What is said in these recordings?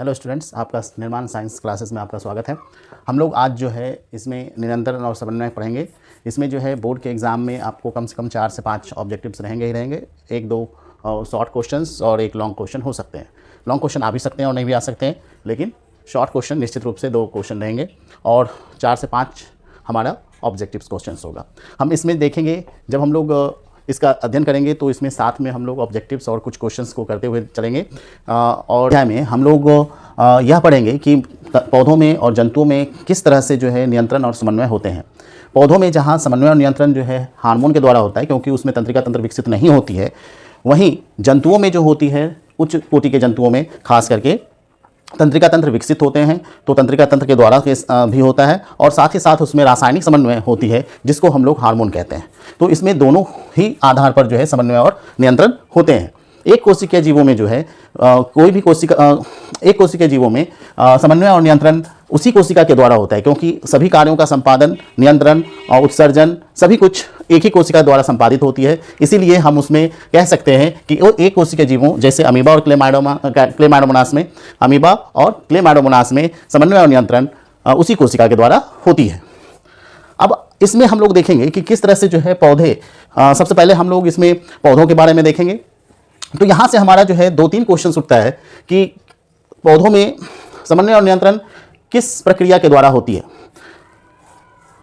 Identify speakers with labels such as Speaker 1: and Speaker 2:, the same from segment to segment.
Speaker 1: Hello students, आपका निर्माण science classes में आपका स्वागत है। हम लोग आज जो है इसमें निरंतरण और समन्वय पढ़ेंगे। इसमें जो है बोर्ड के एग्ज़ाम में आपको कम से कम 4 से 5 ऑब्जेक्टिव्स रहेंगे ही रहेंगे। 1-2 शॉर्ट क्वेश्चंस और 1 लॉन्ग क्वेश्चन हो सकते हैं। लॉन्ग क्वेश्चन आ भी सकते हैं और नहीं भी आ सकते हैं, लेकिन शॉर्ट क्वेश्चन निश्चित रूप से 2 क्वेश्चन रहेंगे और 4 से 5 हमारा ऑब्जेक्टिव्स क्वेश्चंस होगा। हम इसमें देखेंगे, जब हम लोग इसका अध्ययन करेंगे तो इसमें साथ में हम लोग ऑब्जेक्टिव्स और कुछ क्वेश्चंस को करते हुए चलेंगे। और अध्याय में हम लोग यह पढ़ेंगे कि पौधों में और जंतुओं में किस तरह से जो है नियंत्रण और समन्वय होते हैं। पौधों में जहाँ समन्वय और नियंत्रण जो है हार्मोन के द्वारा होता है, क्योंकि उसमें तंत्रिका तंत्र विकसित नहीं होती है। वहीं जंतुओं में जो होती है, उच्च कोटि के जंतुओं में खास करके तंत्रिका तंत्र विकसित होते हैं, तो तंत्रिका तंत्र के द्वारा भी होता है और साथ ही साथ उसमें रासायनिक समन्वय होती है, जिसको हम लोग हार्मोन कहते हैं। तो इसमें दोनों ही आधार पर जो है समन्वय और नियंत्रण होते हैं। एक कोशिकीय जीवों में जो है कोई भी कोशिका एक कोशिकीय जीवों में समन्वय और नियंत्रण उसी कोशिका के द्वारा होता है, क्योंकि सभी कार्यों का संपादन, नियंत्रण और उत्सर्जन सभी कुछ एक ही कोशिका द्वारा संपादित होती है। इसीलिए हम उसमें कह सकते हैं कि वो एक कोशिकीय जीवों जैसे अमीबा और क्लेमाइडोमोनास में अमीबा और क्लेमाइडोमोनास में समन्वय और नियंत्रण उसी कोशिका के द्वारा होती है। अब इसमें हम लोग देखेंगे कि किस तरह से जो है पौधे, सबसे पहले हम लोग इसमें पौधों के बारे में देखेंगे। तो यहाँ से हमारा जो है 2-3 क्वेश्चन उठता है कि पौधों में समन्वय और नियंत्रण किस प्रक्रिया के द्वारा होती है।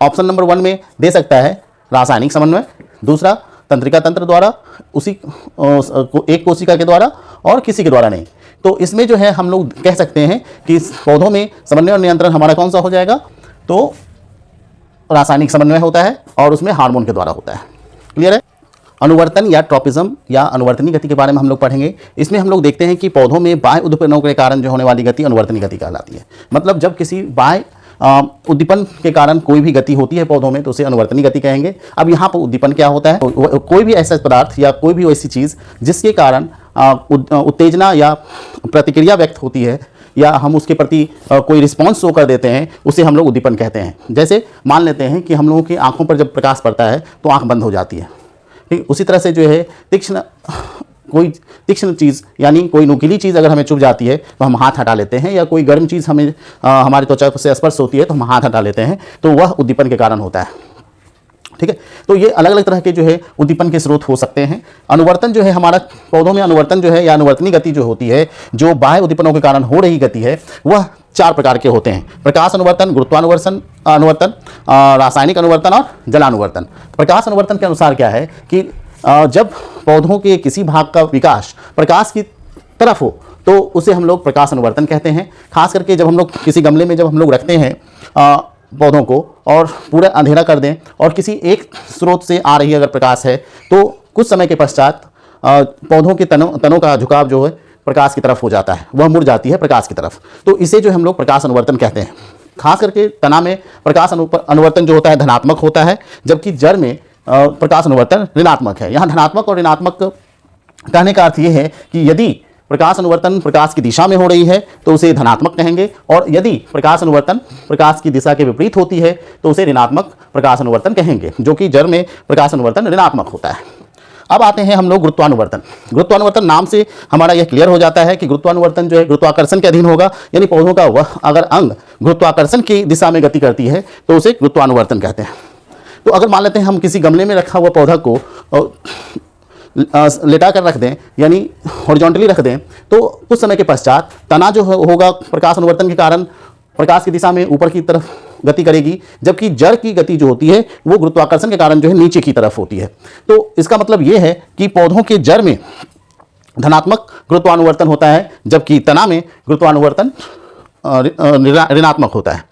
Speaker 1: ऑप्शन नंबर 1 में दे सकता है रासायनिक समन्वय, दूसरा तंत्रिका तंत्र द्वारा, उसी एक कोशिका के द्वारा और किसी के द्वारा नहीं। तो इसमें जो है हम लोग कह सकते हैं कि पौधों में समन्वय और नियंत्रण हमारा कौन सा हो जाएगा, तो रासायनिक समन्वय होता है और उसमें हार्मोन के द्वारा होता है। क्लियर है। अनुवर्तन या ट्रॉपिज्म या अनुवर्तनी गति के बारे में हम लोग पढ़ेंगे। इसमें हम लोग देखते हैं कि पौधों में बाह्य उद्दीपनों के कारण जो होने वाली गति अनुवर्तनी गति कहलाती है। मतलब जब किसी बाह्य उद्दीपन के कारण कोई भी गति होती है पौधों में, तो उसे अनुवर्तनी गति कहेंगे। अब यहाँ पर उद्दीपन क्या होता है, कोई भी ऐसा पदार्थ या कोई भी ऐसी चीज़ जिसके कारण उत्तेजना या प्रतिक्रिया व्यक्त होती है या हम उसके प्रति कोई रिस्पॉन्स शो कर देते हैं, उसे हम लोग उद्दीपन कहते हैं। जैसे मान लेते हैं कि हम लोगों की आंखों पर जब प्रकाश पड़ता है तो आंख बंद हो जाती है। ठीक, उसी तरह से जो है कोई तीक्ष्ण चीज़ यानी कोई नुकीली चीज़ अगर हमें चुभ जाती है तो हम हाथ हटा लेते हैं, या कोई गर्म चीज़ हमें हमारी त्वचा से स्पर्श होती है तो हम हाथ हटा लेते हैं, तो वह उद्दीपन के कारण होता है। ठीक है, तो ये अलग अलग तरह के जो है उद्दीपन के स्रोत हो सकते हैं। अनुवर्तन जो है हमारा पौधों में अनुवर्तन जो है या अनुवर्तनी गति जो होती है, जो बाह्य उद्दीपनों के कारण हो रही गति है, वह 4 प्रकार के होते हैं। प्रकाश अनुवर्तन, गुरुत्वानुवर्तन अनुवर्तन, रासायनिक अनुवर्तन और जलानुवर्तन। प्रकाश अनुवर्तन के अनुसार क्या है कि जब पौधों के किसी भाग का विकास प्रकाश की तरफ हो तो उसे हम लोग प्रकाश अनुवर्तन कहते हैं। खास करके जब हम लोग किसी गमले में जब हम लोग रखते हैं पौधों को और पूरा अंधेरा कर दें और किसी एक स्रोत से आ रही अगर प्रकाश है, तो कुछ समय के पश्चात पौधों के तनों का झुकाव जो है प्रकाश की तरफ हो जाता है, वह मुड़ जाती है प्रकाश की तरफ। तो इसे जो हम लोग प्रकाश अनुवर्तन कहते हैं। खास करके तना में प्रकाश अनुवर्तन जो होता है धनात्मक होता है, जबकि जड़ में प्रकाश अनुवर्तन ऋणात्मक है। यहाँ धनात्मक और ऋणात्मक कहने का अर्थ ये है कि यदि प्रकाश अनुवर्तन प्रकाश की दिशा में हो रही है तो उसे धनात्मक कहेंगे, और यदि प्रकाश अनुवर्तन प्रकाश की दिशा के विपरीत होती है तो उसे ऋणात्मक प्रकाश अनुवर्तन कहेंगे, जो कि जड़ में प्रकाश अनुवर्तन ऋणात्मक होता है। अब आते हैं हम लोग गुरुत्वानुवर्तन। गुरुत्वानुवर्तन नाम से हमारा यह क्लियर हो जाता है कि गुरुत्वानुवर्तन जो है गुरुत्वाकर्षण के अधीन होगा, यानी पौधों का वह अगर अंग गुरुत्वाकर्षण की दिशा में गति करती है तो उसे गुरुत्वानुवर्तन कहते हैं। तो अगर मान लेते हैं हम किसी गमले में रखा हुआ पौधा को लेटा कर रख दें, यानी हॉरिजॉन्टली रख दें, तो कुछ समय के पश्चात तना जो होगा प्रकाश अनुवर्तन के कारण प्रकाश की दिशा में ऊपर की तरफ गति करेगी, जबकि जड़ की गति जो होती है वो गुरुत्वाकर्षण के कारण जो है नीचे की तरफ होती है। तो इसका मतलब ये है कि पौधों के जड़ में धनात्मक गुरुत्वानुवर्तन होता है, जबकि तना में गुरुत्वानुवर्तन ऋणात्मक होता है।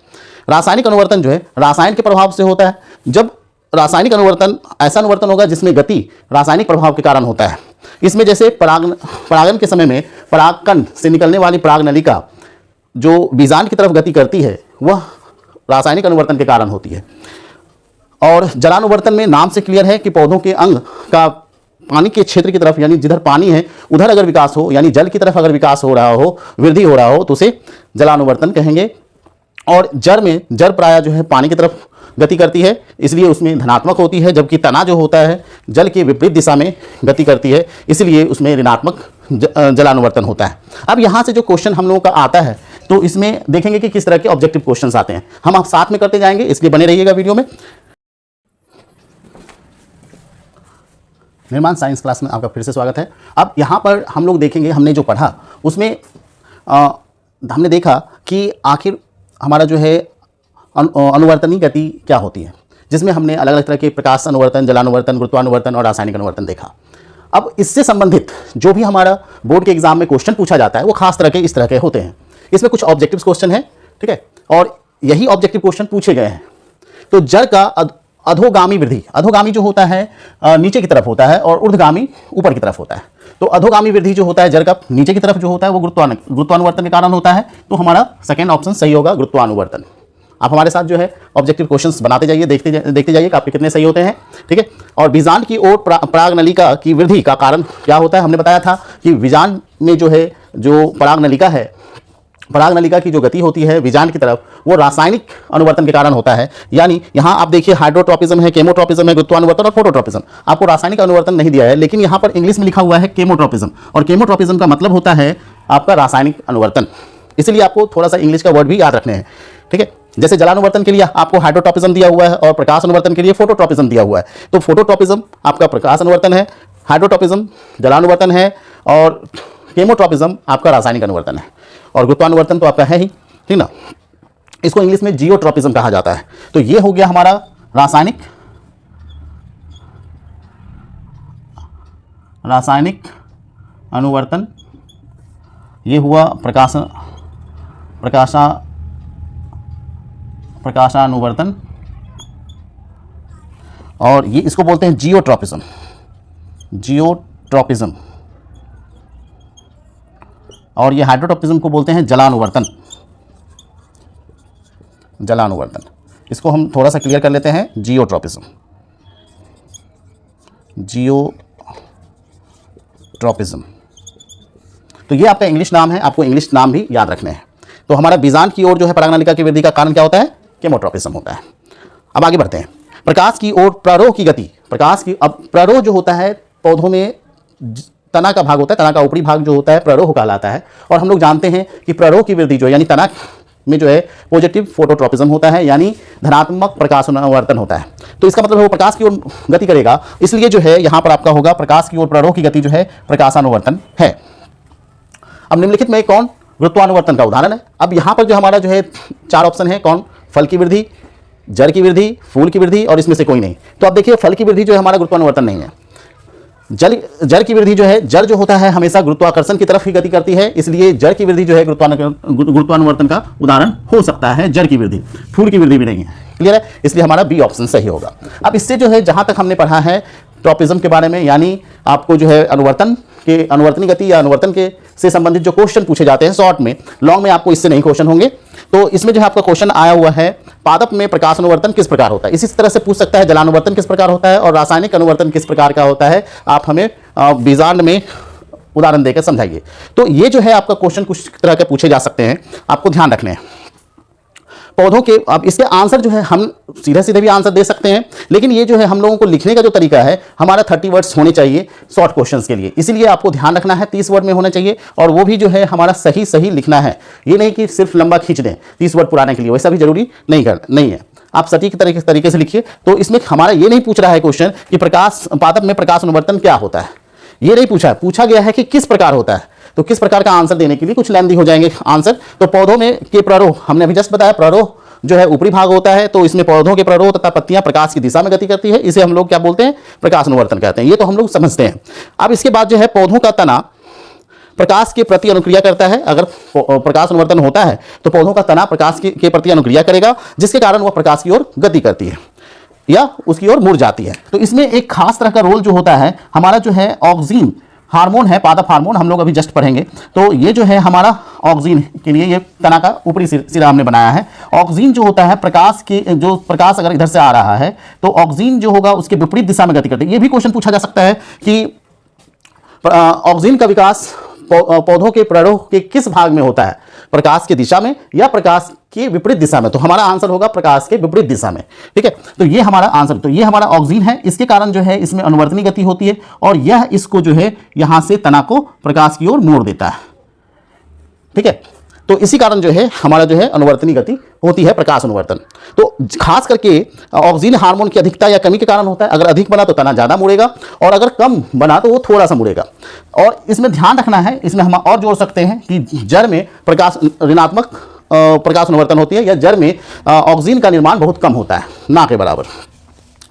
Speaker 1: रासायनिक अनुवर्तन जो है रसायन के प्रभाव से होता है। जब रासायनिक अनुवर्तन ऐसा अनुवर्तन होगा जिसमें गति रासायनिक प्रभाव के कारण होता है। इसमें जैसे परागन के समय में परागकण से निकलने वाली परागनलिका जो बीजांड की तरफ गति करती है, वह रासायनिक अनुवर्तन के कारण होती है। और जलानुवर्तन में नाम से क्लियर है कि पौधों के अंग का पानी के क्षेत्र की तरफ, यानी जिधर पानी है उधर अगर विकास हो, यानी जल की तरफ अगर विकास हो रहा हो, वृद्धि हो रहा हो, तो उसे जलानुवर्तन कहेंगे। और जड़ में जड़ प्रायः जो है पानी की तरफ गति करती है, इसलिए उसमें धनात्मक होती है, जबकि तना जो होता है जल के विपरीत दिशा में गति करती है, इसलिए उसमें ऋणात्मक जलानुवर्तन होता है। अब यहाँ से जो क्वेश्चन हम लोगों का आता है तो इसमें देखेंगे कि किस तरह के ऑब्जेक्टिव क्वेश्चंस आते हैं, हम आप साथ में करते जाएंगे, इसलिए बने रहिएगा वीडियो में। निर्माण साइंस क्लास में आपका फिर से स्वागत है। अब यहाँ पर हम लोग देखेंगे, हमने जो पढ़ा उसमें हमने देखा कि आखिर हमारा जो है अनुवर्तनीय गति क्या होती है, जिसमें हमने अलग अलग तरह के प्रकाश अनुवर्तन, जलानुवर्तन, गुरुत्वानुवर्तन और रासायनिक अनुवर्तन देखा। अब इससे संबंधित जो भी हमारा बोर्ड के एग्जाम में क्वेश्चन पूछा जाता है वो खास तरह के इस तरह के होते हैं। इसमें कुछ ऑब्जेक्टिव क्वेश्चन है, ठीक है, और यही ऑब्जेक्टिव क्वेश्चन पूछे गए हैं। तो जड़ का अधोगामी वृद्धि, अधोगामी जो होता है नीचे की तरफ होता है और ऊर्ध्वगामी ऊपर की तरफ होता है। तो अधोगामी वृद्धि जो होता है जड़ का नीचे की तरफ जो होता है वो गुरुत्वानुवर्तन के कारण होता है। तो हमारा सेकंड ऑप्शन सही होगा, गुरुत्वानुवर्तन। आप हमारे साथ जो है ऑब्जेक्टिव क्वेश्चंस बनाते जाइए, देखते जाइए कि आपके कितने सही होते हैं, ठीक है। और बीजांड की ओर परागनलिका की वृद्धि का कारण क्या होता है, हमने बताया था कि बीजांड में जो है जो परागनलिका है, परागनलिका की जो गति होती है बीजांड की तरफ, वो रासायनिक अनुवर्तन के कारण होता है। यानी यहाँ आप देखिए हाइड्रोट्रोपिज्म है, केमोट्रोपिज्म है, गुरुत्वानुवर्तन और फोटोट्रोपिज्म। आपको रासायनिक अनुवर्तन नहीं दिया है, लेकिन यहाँ पर इंग्लिश में लिखा हुआ है केमोट्रोपिज्म, और केमोट्रोपिज्म का मतलब होता है आपका रासायनिक अनुवर्तन। इसलिए आपको थोड़ा सा इंग्लिश का वर्ड भी याद रखने हैं, ठीक है। जैसे जलानुवर्तन के लिए आपको हाइड्रोट्रोपिज्म दिया हुआ है और प्रकाश अनुवर्तन के लिए फोटोट्रोपिज्म दिया हुआ है। तो फोटोट्रोपिज्म आपका प्रकाश अनुवर्तन है, हाइड्रोट्रोपिज्म जलानुवर्तन है और केमोट्रोपिज्म आपका रासायनिक अनुवर्तन है, और गुरुत्वानुवर्तन तो आपका है ही, ठीक ना। इसको इंग्लिश में जियोट्रोपिज्म कहा जाता है। तो ये हो गया हमारा रासायनिक अनुवर्तन, ये हुआ प्रकाशानुवर्तन, और ये इसको बोलते हैं जियोट्रोपिज्म, और ये हाइड्रोट्रोपिज्म को बोलते हैं जलानुवर्तन। इसको हम थोड़ा सा क्लियर कर लेते हैं, जियोट्रोपिज्म। तो ये आपका इंग्लिश नाम है, आपको इंग्लिश नाम भी याद रखने हैं। तो हमारा बीजांड की ओर जो है परागनलिका की वृद्धि का कारण क्या होता है, केमोट्रोपिज्म होता है। अब आगे बढ़ते हैं, प्रकाश की ओर प्ररोह की गति, अब प्ररोह जो होता है पौधों में तना का भाग होता है, तना का ऊपरी भाग जो होता है प्ररोह कहलाता है। और हम लोग जानते हैं कि प्ररोह की वृद्धि जो है यानी तना में जो है पॉजिटिव फोटोट्रोपिज्म होता है, यानी धनात्मक प्रकाश अनुवर्तन होता है। तो इसका मतलब है वो प्रकाश की ओर गति करेगा, इसलिए जो है यहाँ पर आपका होगा प्रकाश की ओर प्ररोह की गति जो है प्रकाशानुवर्तन है। अब निम्नलिखित में कौन गुरुत्वानुवर्तन का उदाहरण है। अब यहाँ पर जो हमारा जो है 4 ऑप्शन है, कौन, फल की वृद्धि, जड़ की वृद्धि, फूल की वृद्धि और इसमें से कोई नहीं। तो अब देखिए फल की वृद्धि जो है हमारा गुरुत्वानुवर्तन नहीं है। जड़ की वृद्धि जो है, जड़ जो होता है हमेशा गुरुत्वाकर्षण की तरफ ही गति करती है, इसलिए जड़ की वृद्धि जो है गुरुत्वानुवर्तन का उदाहरण हो सकता है जड़ की वृद्धि। फूल की वृद्धि भी नहीं है, क्लियर है, इसलिए हमारा बी ऑप्शन सही होगा। अब इससे जो है जहां तक हमने पढ़ा है ट्रोपिज्म के बारे में, यानी आपको जो है अनुवर्तनीय गति या अनुवर्तन के से संबंधित जो क्वेश्चन पूछे जाते हैं शॉर्ट में, लॉन्ग में आपको इससे नहीं क्वेश्चन होंगे। तो इसमें जो है आपका क्वेश्चन आया हुआ है पादप में प्रकाश अनुवर्तन किस प्रकार होता है। इसी तरह से पूछ सकता है जलानुवर्तन किस प्रकार होता है और रासायनिक अनुवर्तन किस प्रकार का होता है। आप हमें बीजांड में उदाहरण देकर समझाइए। तो ये जो है आपका क्वेश्चन कुछ तरह के पूछे जा सकते हैं, आपको ध्यान रखने हैं पौधों के। अब इसके आंसर जो है हम सीधे भी आंसर दे सकते हैं, लेकिन ये जो है हम लोगों को लिखने का जो तरीका है हमारा 30 वर्ड्स होने चाहिए शॉर्ट क्वेश्चंस के लिए, इसलिए आपको ध्यान रखना है 30 वर्ड में होना चाहिए, और वो भी जो है हमारा सही लिखना है। ये नहीं कि सिर्फ लंबा खींच दें 30 वर्ड पुराने के लिए, वैसा भी जरूरी नहीं है। आप सटीक तरीके से लिखिए। तो इसमें हमारा ये नहीं पूछ रहा है क्वेश्चन कि पादप में प्रकाश अनुवर्तन क्या होता है, ये नहीं पूछा गया है कि किस प्रकार होता है। तो किस प्रकार का आंसर देने के लिए कुछ लेंथी हो जाएंगे आंसर। तो पौधों में के प्ररोह, हमने अभी जस्ट बताया प्ररोह जो है ऊपरी भाग होता है, तो इसमें पौधों के प्ररोह तथा पत्तियां प्रकाश की दिशा में गति करती है, इसे हम लोग क्या बोलते हैं, प्रकाश अनुवर्तन कहते हैं। ये तो हम लोग समझते हैं। अब इसके बाद जो है पौधों का तना प्रकाश के प्रति अनुक्रिया करता है। अगर प्रकाश अनुवर्तन होता है तो पौधों का तना प्रकाश के प्रति अनुक्रिया करेगा, जिसके कारण वह प्रकाश की ओर गति करती है या उसकी ओर मुड़ जाती है। तो इसमें एक खास तरह का रोल जो होता है हमारा जो है ऑक्सीन हार्मोन है, पादप हार्मोन, हम लोग अभी जस्ट पढ़ेंगे। तो ये जो है हमारा ऑक्सीन के लिए ये तना का ऊपरी सिरा हमने बनाया है। ऑक्सीन जो होता है प्रकाश अगर इधर से आ रहा है तो ऑक्सीन जो होगा उसके विपरीत दिशा में गति करती है। ये भी क्वेश्चन पूछा जा सकता है कि ऑक्सीन का विकास पौधों के प्ररोह के किस भाग में होता है, प्रकाश की दिशा में या प्रकाश के विपरीत दिशा में। तो हमारा आंसर होगा प्रकाश के विपरीत दिशा में। ठीक है, तो ये हमारा आंसर। तो ये हमारा ऑक्सीजन है, इसके कारण जो है इसमें अनुवर्तनी गति होती है और यह इसको जो है यहां से तना को प्रकाश की ओर मोड़ देता है। ठीक है, तो इसी कारण जो है हमारा जो है अनुवर्तनी गति होती है, प्रकाश अनुवर्तन। तो खास करके ऑक्सीजन हार्मोन की अधिकता या कमी के कारण होता है। अगर अधिक बना तो तना ज़्यादा मुड़ेगा और अगर कम बना तो वो थोड़ा सा मुड़ेगा। और इसमें ध्यान रखना है, इसमें हम और जोड़ सकते हैं कि जड़ में प्रकाश ऋणात्मक प्रकाश अनुवर्तन होती है या जड़ में ऑक्सीजन का निर्माण बहुत कम होता है, ना के बराबर,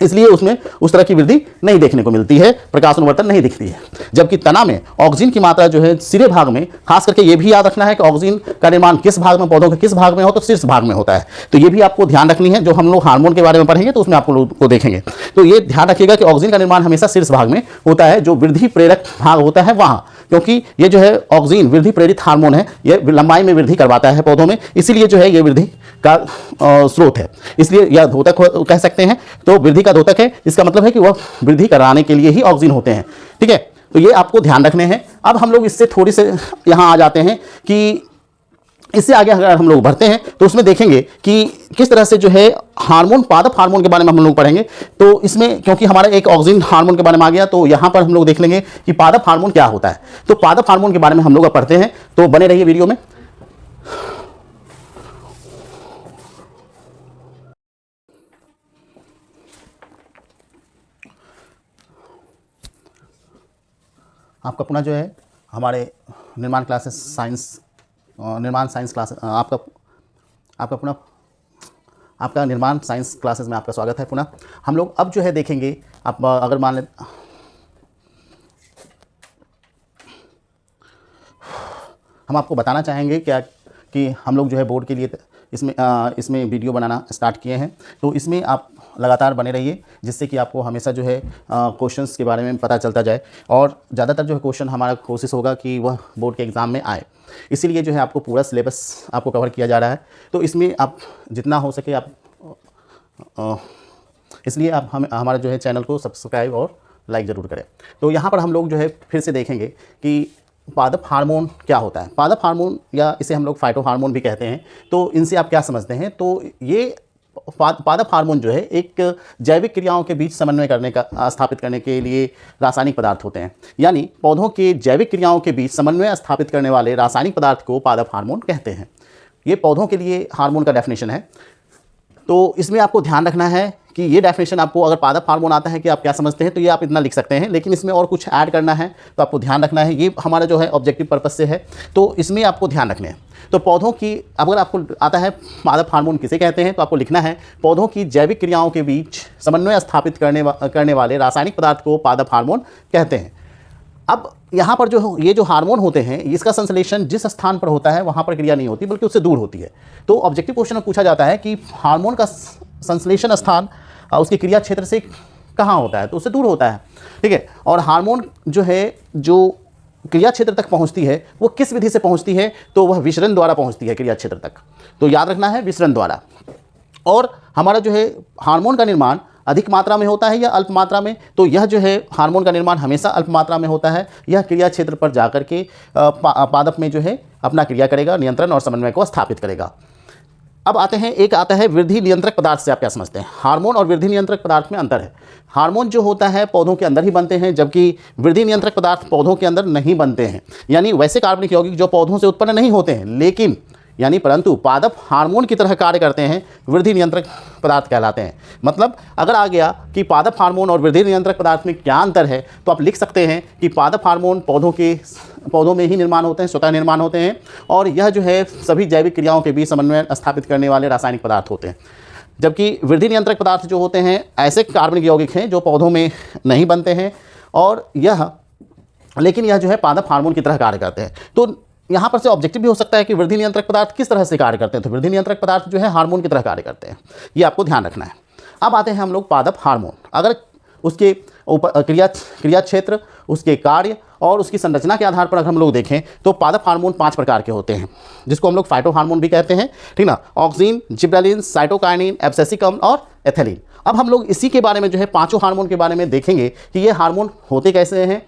Speaker 1: इसलिए उसमें उस तरह की वृद्धि नहीं देखने को मिलती है, प्रकाश अनुवर्तन नहीं दिखती है। जबकि तना में ऑक्सीजन की मात्रा जो है सिरे भाग में, खास करके ये भी याद रखना है कि ऑक्सीजन का निर्माण किस भाग में, पौधों के किस भाग में हो, तो शीर्ष भाग में होता है। तो ये भी आपको ध्यान रखनी है। जो हम लोग हार्मोन के बारे में पढ़ेंगे तो उसमें आपको लोग को देखेंगे, तो ये ध्यान रखिएगा कि ऑक्सीजन का निर्माण हमेशा शीर्ष भाग में होता है, जो वृद्धि प्रेरक भाग होता है वहाँ, क्योंकि ये जो है ऑक्सीजन वृद्धि प्रेरित हार्मोन है, ये लंबाई में वृद्धि करवाता है पौधों में, इसीलिए जो है ये वृद्धि का स्रोत है, इसलिए यह धोतक कह सकते हैं। तो वृद्धि का धोतक है, इसका मतलब है कि वह वृद्धि कराने के लिए ही ऑक्सीजन होते हैं। ठीक है, तो ये आपको ध्यान रखने हैं। अब हम लोग इससे थोड़ी से यहाँ आ जाते हैं कि इससे आगे अगर हम लोग बढ़ते हैं तो उसमें देखेंगे कि किस तरह से जो है हार्मोन, पादप हार्मोन के बारे में हम लोग पढ़ेंगे। तो इसमें क्योंकि हमारा एक ऑक्सीजन हार्मोन के बारे में आ गया, तो यहाँ पर हम लोग देख लेंगे कि पादप हार्मोन क्या होता है। तो पादप हार्मोन के बारे में हम लोग पढ़ते हैं, तो बने रहिए वीडियो में। आपका पुनः जो है हमारे निर्माण क्लासेस साइंस, निर्माण साइंस क्लास, आपका पुनः आपका निर्माण साइंस क्लासेस में आपका स्वागत है पुनः। हम लोग अब जो है देखेंगे, आप अगर मान लें, हम आपको बताना चाहेंगे क्या कि हम लोग जो है बोर्ड के लिए इसमें वीडियो बनाना स्टार्ट किए हैं। तो इसमें आप लगातार बने रहिए, जिससे कि आपको हमेशा जो है क्वेश्चंस के बारे में पता चलता जाए और ज़्यादातर जो है क्वेश्चन हमारा कोशिश होगा कि वह बोर्ड के एग्ज़ाम में आए। इसीलिए जो है आपको पूरा सिलेबस आपको कवर किया जा रहा है। तो इसमें आप जितना हो सके आप इसलिए आप हमारा जो है चैनल को सब्सक्राइब और लाइक ज़रूर करें। तो यहाँ पर हम लोग जो है फिर से देखेंगे कि पादप हार्मोन क्या होता है। पादप हार्मोन या इसे हम लोग फाइटो हार्मोन भी कहते हैं। तो इनसे आप क्या समझते हैं? तो ये पादप हार्मोन जो है एक जैविक क्रियाओं के बीच समन्वय करने का स्थापित करने के लिए रासायनिक पदार्थ होते हैं। यानी पौधों के जैविक क्रियाओं के बीच समन्वय स्थापित करने वाले रासायनिक पदार्थ को पादप हार्मोन कहते हैं। ये पौधों के लिए हार्मोन का डेफिनेशन है। तो इसमें आपको ध्यान रखना है कि ये डेफिनेशन आपको अगर पादप हार्मोन आता है कि आप क्या समझते हैं, तो ये आप इतना लिख सकते हैं, लेकिन इसमें और कुछ ऐड करना है तो आपको ध्यान रखना है। ये हमारा जो है ऑब्जेक्टिव पर्पस से है, तो इसमें आपको ध्यान रखने हैं। तो पौधों की, अगर आपको आता है पादप हार्मोन किसे कहते हैं, तो आपको लिखना है पौधों की जैविक क्रियाओं के बीच समन्वय स्थापित करने वाले रासायनिक पदार्थ को पादप हार्मोन कहते हैं। अब यहाँ पर जो ये जो हार्मोन होते हैं, इसका संश्लेषण जिस स्थान पर होता है वहाँ पर क्रिया नहीं होती, बल्कि उससे दूर होती है। तो ऑब्जेक्टिव क्वेश्चन में पूछा जाता है कि हार्मोन का संश्लेषण स्थान उसके क्रिया क्षेत्र से कहाँ होता है, तो उससे दूर होता है। ठीक है, और हार्मोन जो है जो क्रिया क्षेत्र तक पहुँचती है वो किस विधि से पहुँचती है, तो वह विसरण द्वारा पहुँचती है क्रिया क्षेत्र तक। तो याद रखना है, विसरण द्वारा। और हमारा जो है हार्मोन का निर्माण अधिक मात्रा में होता है या अल्प मात्रा में, तो यह जो है हार्मोन का निर्माण हमेशा अल्प मात्रा में होता है। यह क्रिया क्षेत्र पर जाकर के पादप में जो है अपना क्रिया करेगा, नियंत्रण और समन्वय को स्थापित करेगा। अब आते हैं, एक आता है वृद्धि नियंत्रक पदार्थ से आप क्या समझते हैं? हार्मोन और वृद्धि नियंत्रक पदार्थ में अंतर है। हार्मोन जो होता है पौधों के अंदर ही बनते हैं, जबकि वृद्धि नियंत्रक पदार्थ पौधों के अंदर नहीं बनते हैं। यानी वैसे कार्बनिक यौगिक जो पौधों से उत्पन्न नहीं होते हैं, लेकिन परंतु पादप हार्मोन की तरह कार्य करते हैं, वृद्धि नियंत्रक पदार्थ कहलाते हैं। मतलब अगर आ गया कि पादप हार्मोन और वृद्धि नियंत्रक पदार्थ में क्या अंतर है, तो आप लिख सकते हैं कि पादप हार्मोन पौधों में ही निर्माण होते हैं, स्वतः निर्माण होते हैं, और यह जो है सभी जैविक क्रियाओं के बीच समन्वय स्थापित करने वाले रासायनिक पदार्थ होते हैं। जबकि वृद्धि नियंत्रक पदार्थ जो होते हैं ऐसे कार्बनिक यौगिक हैं जो पौधों में नहीं बनते हैं, और लेकिन यह जो है पादप हार्मोन की तरह कार्य करते हैं। तो यहाँ पर से ऑब्जेक्टिव भी हो सकता है कि वृद्धि नियंत्रक पदार्थ किस तरह से कार्य करते हैं, तो वृद्धि नियंत्रक पदार्थ जो है हार्मोन की तरह कार्य करते हैं, ये आपको ध्यान रखना है। अब आते हैं हम लोग पादप हार्मोन। अगर उसके ऊपर क्रिया क्षेत्र, उसके कार्य और उसकी संरचना के आधार पर अगर हम लोग देखें, तो पादप हार्मोन 5 प्रकार के होते हैं, जिसको हम लोग फाइटो हार्मोन भी कहते हैं। ठीक ना, ऑक्सीन, जिब्रेलिन, साइटोकाइनिन, एब्सेसिक अम्ल और एथिलीन। अब हम लोग इसी के बारे में जो है पांचों हार्मोन के बारे में देखेंगे कि ये हार्मोन होते कैसे हैं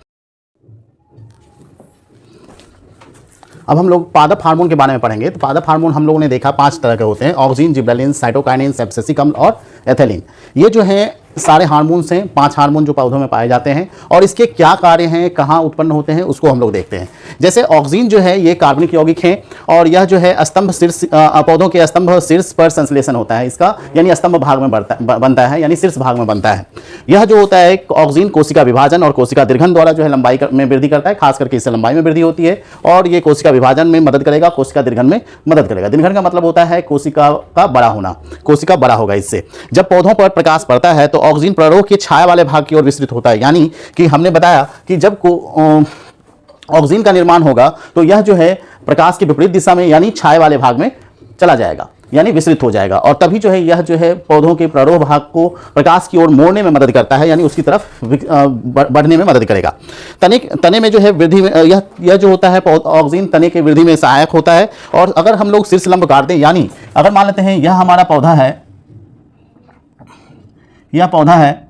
Speaker 1: अब हम लोग पादप हार्मोन के बारे में पढ़ेंगे। तो पादप हार्मोन हम लोगों ने देखा 5 तरह के होते हैं, ऑक्सिन, जिबरेलिन, साइटोकाइनिन, एब्सिसिक अम्ल और एथिलीन। ये जो है सारे हार्मोन्स हैं, 5 हार्मोन जो पौधों में पाए जाते हैं, और इसके क्या कार्य हैं, कहाँ उत्पन्न होते हैं, उसको हम लोग देखते हैं। जैसे ऑक्सिन जो है ये कार्बनिक यौगिक है, और यह जो है स्तंभ शीर्ष, पौधों के स्तंभ शीर्ष पर संश्लेषण होता है इसका, यानी स्तंभ भाग में बनता है, यानी शीर्ष भाग में बनता है। यह जो होता है ऑक्सिन कोशिका विभाजन और कोशिका दीर्घन द्वारा जो है लंबाई में वृद्धि करता है, खास करके इससे लंबाई में वृद्धि होती है, और ये कोशिका विभाजन में मदद करेगा, कोशिका दीर्घन में मदद करेगा। दीर्घन का मतलब होता है कोशिका का बड़ा होना, कोशिका बड़ा होगा इससे। जब पौधों पर प्रकाश पड़ता है तो ऑक्सिन प्ररोह के छाया वाले भाग की ओर विस्तृत होता है, यानी कि हमने बताया कि जब ऑक्सिन का निर्माण होगा तो यह जो है प्रकाश की विपरीत दिशा में, यानी छाया वाले भाग में चला जाएगा, यानी विस्तृत हो जाएगा, और तभी जो है यह जो है पौधों के प्ररोह भाग को प्रकाश की ओर मोड़ने में मदद करता है, यानी उसकी तरफ बढ़ने में मदद करेगा। तने में जो है वृद्धि में यह जो होता है ऑक्सिन तने की वृद्धि में सहायक होता है। और अगर हम लोग शीर्ष लंब काट दें, यानी अगर मान लेते हैं यह हमारा पौधा है, यह पौधा है,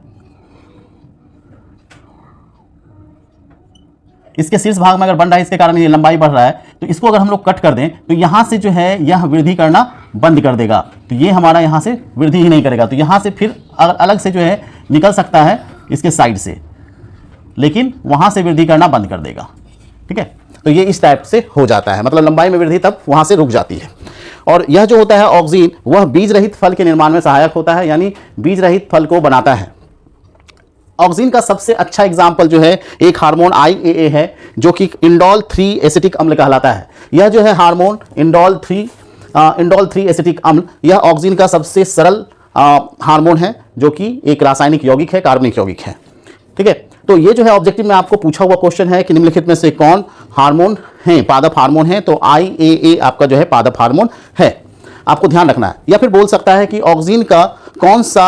Speaker 1: इसके शीर्ष भाग में अगर बन रहा है, इसके कारण ये लंबाई बढ़ रहा है, तो इसको अगर हम लोग कट कर दें तो यहां से जो है यह वृद्धि करना बंद कर देगा, तो ये हमारा यहां से वृद्धि ही नहीं करेगा, तो यहां से फिर अलग से जो है निकल सकता है इसके साइड से, लेकिन वहां से वृद्धि करना बंद कर देगा। ठीक है, तो ये इस टाइप से हो जाता है, मतलब लंबाई में वृद्धि तब वहां से रुक जाती है। और यह जो होता है ऑक्सिन, वह बीज रहित फल के निर्माण में सहायक होता है, यानी बीज रहित फल को बनाता है। ऑक्सिन का सबसे अच्छा एग्जाम्पल जो है एक हार्मोन IAA है, जो कि इंडोल 3 एसिटिक अम्ल कहलाता है। यह जो है हार्मोन इंडोल 3 एसिटिक अम्ल, यह ऑक्सिन का सबसे सरल हार्मोन है, जो कि एक रासायनिक यौगिक है, कार्बनिक यौगिक है। ठीक है, तो ये जो है ऑब्जेक्टिव में आपको पूछा हुआ क्वेश्चन है कि निम्नलिखित में से कौन हार्मोन है, पादप हार्मोन है, तो IAA आपका जो है पादप हार्मोन है, आपको ध्यान रखना है। या फिर बोल सकता है कि ऑक्सिन का कौन सा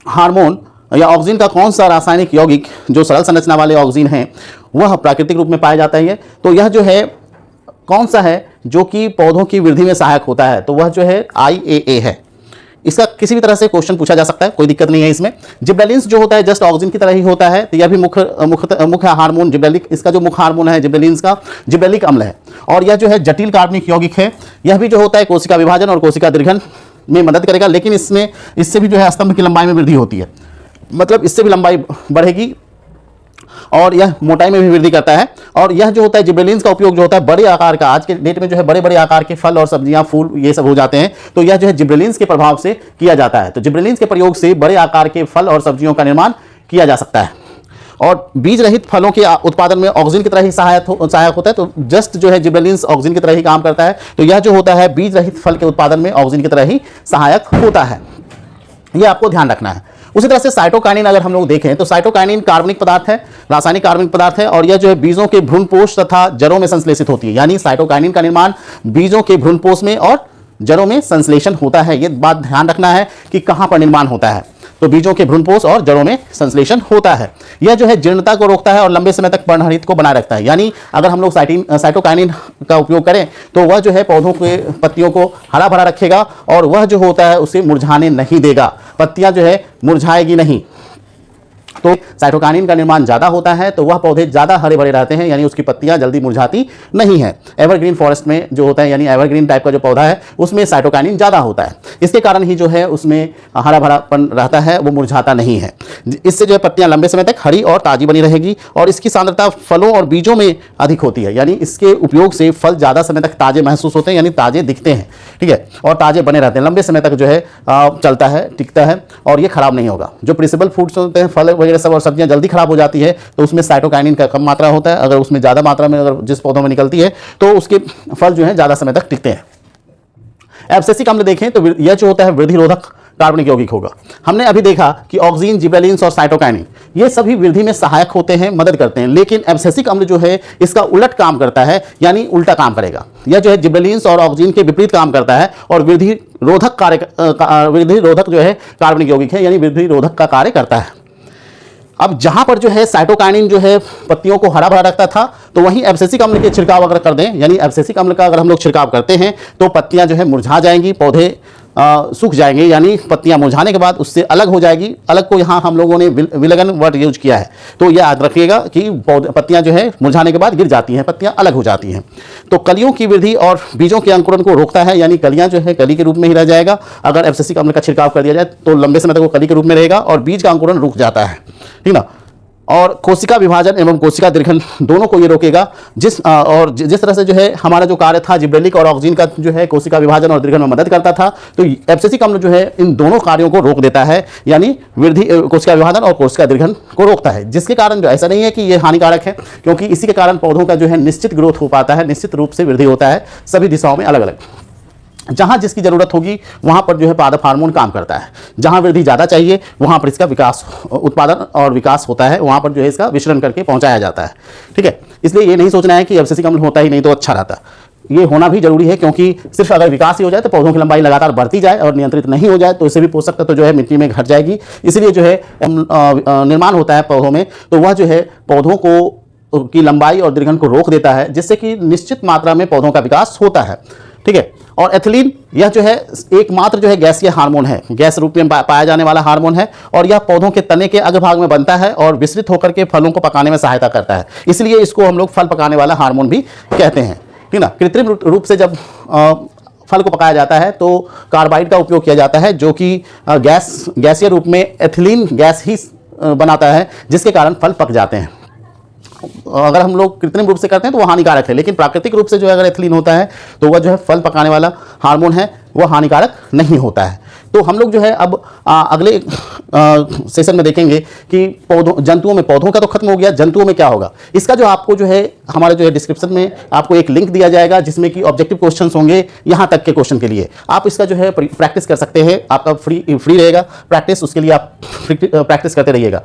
Speaker 1: हार्मोन या ऑक्सिन का कौन सा रासायनिक यौगिक जो सरल संरचना वाले ऑक्सिन हैं वह प्राकृतिक रूप में पाया जाता है। तो यह जो है कौन सा है जो कि पौधों की वृद्धि में सहायक होता है, तो वह जो है IAA है। इसका किसी भी तरह से क्वेश्चन पूछा जा सकता है, कोई दिक्कत नहीं है इसमें। जिब्रेलिन्स जो होता है जस्ट ऑक्सिन की तरह ही होता है, तो यह भी मुख्य हार्मोन जिब्रेलिक, इसका जो मुख्य हार्मोन है जिब्रेलिन्स का जिब्रेलिक अम्ल है। और यह जो है जटिल कार्बनिक यौगिक है, यह भी जो होता है कोशिका विभाजन और कोशिका दीर्घन में मदद करेगा, लेकिन इससे भी जो है स्तंभ की लंबाई में वृद्धि होती है, मतलब इससे भी लंबाई बढ़ेगी, और यह मोटाई में भी वृद्धि करता है। और यह जो होता है जिब्रेलिन्स का उपयोग जो होता है बड़े आकार का, आज के डेट में जो है बड़े बड़े आकार के फल और सब्जियां, फूल, ये सब हो जाते हैं, तो यह जो है जिब्रेलिन्स के प्रभाव से किया जाता है। तो जिब्रेलिन्स के प्रयोग से बड़े आकार के फल और सब्जियों का निर्माण किया जा सकता है। और बीज रहित फलों के उत्पादन में ऑक्सिन की तरह ही सहायक होता है, तो जस्ट जो है जिब्रेलिन्स ऑक्सिन की तरह ही काम करता है। तो यह जो होता है बीज रहित फल के उत्पादन में ऑक्सिन की तरह ही सहायक होता है, यह आपको ध्यान रखना है। उसी तरह से साइटोकाइनिन अगर हम लोग देखें तो साइटोकाइनिन कार्बनिक पदार्थ है, रासायनिक कार्बनिक पदार्थ है, और यह जो है बीजों के भ्रूणपोष तथा जड़ों में संश्लेषित होती है, यानी साइटोकाइनिन का निर्माण बीजों के भ्रूणपोष में और जड़ों में संश्लेषण होता है। यह बात ध्यान रखना है कि कहां पर निर्माण होता है, तो बीजों के भ्रूणपोष और जड़ों में संश्लेषण होता है। यह जो है जीर्णता को रोकता है और लंबे समय तक पर्णहरित को बनाए रखता है, यानी अगर हम लोग साइटोकाइनिन का उपयोग करें तो वह जो है पौधों के पत्तियों को हरा भरा रखेगा, और वह जो होता है उसे मुरझाने नहीं देगा, पत्तियां जो है मुरझाएगी नहीं। तो साइटोकाइनिन का निर्माण ज़्यादा होता है तो वह पौधे ज़्यादा हरे भरे रहते हैं, यानी उसकी पत्तियां जल्दी मुरझाती नहीं है। एवरग्रीन फॉरेस्ट में जो होता है, यानी एवरग्रीन टाइप का जो पौधा है उसमें साइटोकाइनिन ज़्यादा होता है, इसके कारण ही जो है उसमें हरा भरापन रहता है, वो मुरझाता नहीं है। इससे जो है पत्तियां लंबे समय तक हरी और ताज़ी बनी रहेगी, और इसकी सांद्रता फलों और बीजों में अधिक होती है, यानी इसके उपयोग से फल ज़्यादा समय तक ताज़े महसूस होते हैं, यानी ताज़े दिखते हैं। ठीक है, और ताज़े बने रहते हैं, लंबे समय तक जो है चलता है, टिकता है, और ये खराब नहीं होगा। जो प्रिसेबल फूड्स होते हैं, फल वगैरह सब और सब्जियां जल्दी खराब हो जाती है, तो उसमें साइटोकाइनिन का कम मात्रा होता है। अगर उसमें ज़्यादा मात्रा में अगर जिस पौधों में निकलती है तो उसके फल जो है ज़्यादा समय तक टिकते हैं। एब्सिसिक अम्ल देखें तो यह जो होता है वृद्धि रोधक कार्बनिक यौगिक होगा। हमने अभी देखा कि ऑक्सिन, जिब्रेलिन्स और साइटोकाइनिन ये सभी वृद्धि में सहायक होते हैं, मदद करते हैं, लेकिन एब्सिसिक अम्ल जो है इसका उलट काम करता है, यानी उल्टा काम करेगा। यह जो है जिब्रेलिन्स और ऑक्सिन के विपरीत काम करता है, और वृद्धि रोधक जो है कार्बनिक यौगिक है, यानी वृद्धि रोधक का कार्य करता है। अब जहां पर जो है साइटोकाइनिन जो है पत्तियों को हरा भरा रखता था, तो वहीं एब्सिसिक अम्ल के छिड़काव अगर कर दें, यानी एब्सिसिक अम्ल का अगर हम लोग छिड़काव करते हैं तो पत्तियां जो है मुरझा जाएंगी, पौधे सूख जाएंगे, यानी पत्तियां मुरझाने के बाद उससे अलग हो जाएगी। अलग को यहाँ हम लोगों ने विलगन वर्ड यूज किया है, तो यह याद रखिएगा कि पत्तियां जो है मुरझाने के बाद गिर जाती हैं, पत्तियां अलग हो जाती हैं। तो कलियों की वृद्धि और बीजों के अंकुरण को रोकता है, यानी कलियां जो है कली के रूप में ही रह जाएगा। अगर एब्सिसिक अम्ल का छिड़काव कर दिया जाए तो लंबे समय तक वो कली के रूप में रहेगा और बीज का अंकुरण रुक जाता है, ठीक ना। और कोशिका विभाजन एवं कोशिका दीर्घन दोनों को ये रोकेगा। जिस तरह से जो है हमारा जो कार्य था जिब्रेलिक और ऑक्सिन का जो है कोशिका विभाजन और दीर्घन में मदद करता था, तो एब्सिसिक अम्ल जो है इन दोनों कार्यों को रोक देता है, यानी वृद्धि कोशिका विभाजन और कोशिका दीर्घन को रोकता है। जिसके कारण जो ऐसा नहीं है कि ये हानिकारक है, क्योंकि इसी के कारण पौधों का जो है निश्चित ग्रोथ हो पाता है, निश्चित रूप से वृद्धि होता है सभी दिशाओं में अलग अलग। जहाँ जिसकी ज़रूरत होगी वहाँ पर जो है पादप हार्मोन काम करता है। जहाँ वृद्धि ज़्यादा चाहिए वहाँ पर इसका विकास, उत्पादन और विकास होता है, वहाँ पर जो है इसका विचरण करके पहुँचाया जाता है, ठीक है। इसलिए ये नहीं सोचना है कि एब्सिसिक अम्ल होता ही नहीं तो अच्छा रहता, ये होना भी जरूरी है, क्योंकि सिर्फ अगर विकास ही हो जाए तो पौधों की लंबाई लगातार बढ़ती जाए और नियंत्रित नहीं हो जाए तो इससे भी पोषक तत्व जो है मिट्टी में घट जाएगी। इसलिए जो है निर्माण होता है पौधों में, तो वह जो है पौधों को की लंबाई और दीर्घन को रोक देता है, जिससे कि निश्चित मात्रा में पौधों का विकास होता है, ठीक है। और एथिलीन यह जो है एकमात्र जो है गैसीय हार्मोन है, गैस रूप में पाया जाने वाला हार्मोन है, और यह पौधों के तने के अग्रभाग में बनता है और विस्तृत होकर के फलों को पकाने में सहायता करता है। इसलिए इसको हम लोग फल पकाने वाला हार्मोन भी कहते हैं, ठीक ना। कृत्रिम रूप से जब फल को पकाया जाता है तो कार्बाइड का उपयोग किया जाता है, जो कि गैसीय रूप में एथिलीन गैस ही बनाता है, जिसके कारण फल पक जाते हैं। अगर हम लोग कृत्रिम रूप से करते हैं तो वो हानिकारक है, लेकिन प्राकृतिक रूप से जो अगर एथिलीन होता है तो वह जो है फल पकाने वाला हार्मोन है, वह हानिकारक नहीं होता है। तो हम लोग जो है अब अगले सेशन में देखेंगे कि जंतुओं में, पौधों का तो खत्म हो गया, जंतुओं में क्या होगा। इसका जो आपको जो है हमारे जो है डिस्क्रिप्शन में आपको एक लिंक दिया जाएगा, जिसमें कि ऑब्जेक्टिव क्वेश्चंस होंगे यहाँ तक के क्वेश्चन के लिए। आप इसका जो है प्रैक्टिस कर सकते हैं, आपका फ्री रहेगा प्रैक्टिस, उसके लिए आप प्रैक्टिस करते रहिएगा।